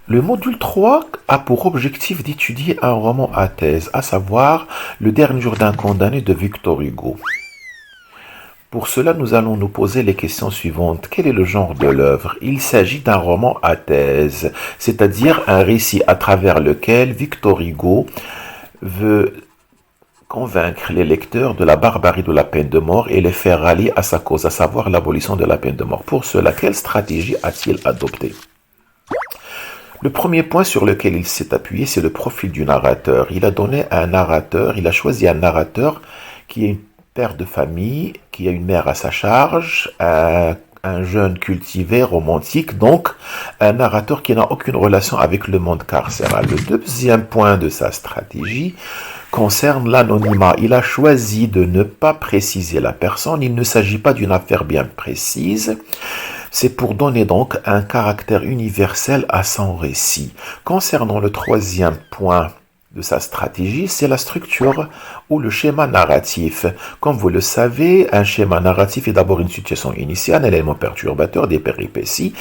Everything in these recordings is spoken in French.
Le module 3 a pour objectif d'étudier un roman à thèse, à savoir Le dernier jour d'un condamné de Victor Hugo. Pour cela, nous allons nous poser les questions suivantes. Quel est le genre de l'œuvre? Il s'agit d'un roman à thèse, c'est-à-dire un récit à travers lequel Victor Hugo veut convaincre les lecteurs de la barbarie de la peine de mort et les faire rallier à sa cause, à savoir l'abolition de la peine de mort. Pour cela, quelle stratégie a-t-il adoptée? Le premier point sur lequel il s'est appuyé, c'est le profil du narrateur. Il a choisi un narrateur qui est une père de famille, qui a une mère à sa charge, un jeune cultivé, romantique, donc un narrateur qui n'a aucune relation avec le monde carcéral. Le deuxième point de sa stratégie concerne l'anonymat. Il a choisi de ne pas préciser la personne. Il ne s'agit pas d'une affaire bien précise. C'est pour donner donc un caractère universel à son récit. Concernant le troisième point de sa stratégie, c'est la structure ou le schéma narratif. Comme vous le savez, un schéma narratif est d'abord une situation initiale, un élément perturbateur, des péripéties,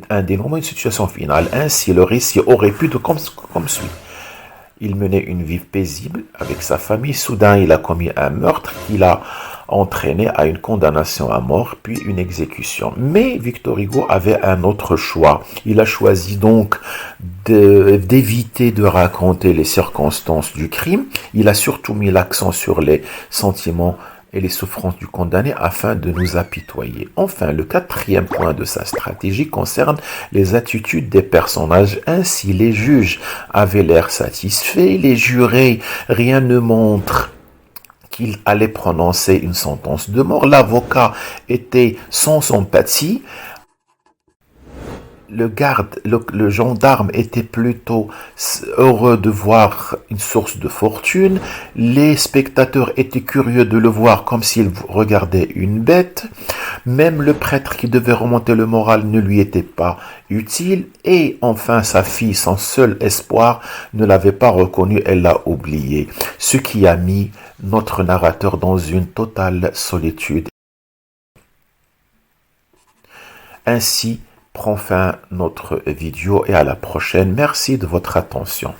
un dénouement, une situation finale. Ainsi, le récit aurait pu être comme suit. Il menait une vie paisible avec sa famille. Soudain, il a commis un meurtre qui l'a entraîné à une condamnation à mort, puis une exécution. Mais Victor Hugo avait un autre choix. Il a choisi donc d'éviter de raconter les circonstances du crime. Il a surtout mis l'accent sur les sentiments et les souffrances du condamné afin de nous apitoyer. Enfin, le quatrième point de sa stratégie concerne les attitudes des personnages. Ainsi, les juges avaient l'air satisfaits, les jurés, rien ne montre qu'il allait prononcer une sentence de mort. L'avocat était sans sympathie. Le gendarme était plutôt heureux de voir une source de fortune. Les spectateurs étaient curieux de le voir comme s'ils regardaient une bête. Même le prêtre qui devait remonter le moral ne lui était pas utile. Et enfin, sa fille, son seul espoir, ne l'avait pas reconnu, elle l'a oublié. Ce qui a mis notre narrateur dans une totale solitude. Ainsi prend fin notre vidéo et à la prochaine. Merci de votre attention.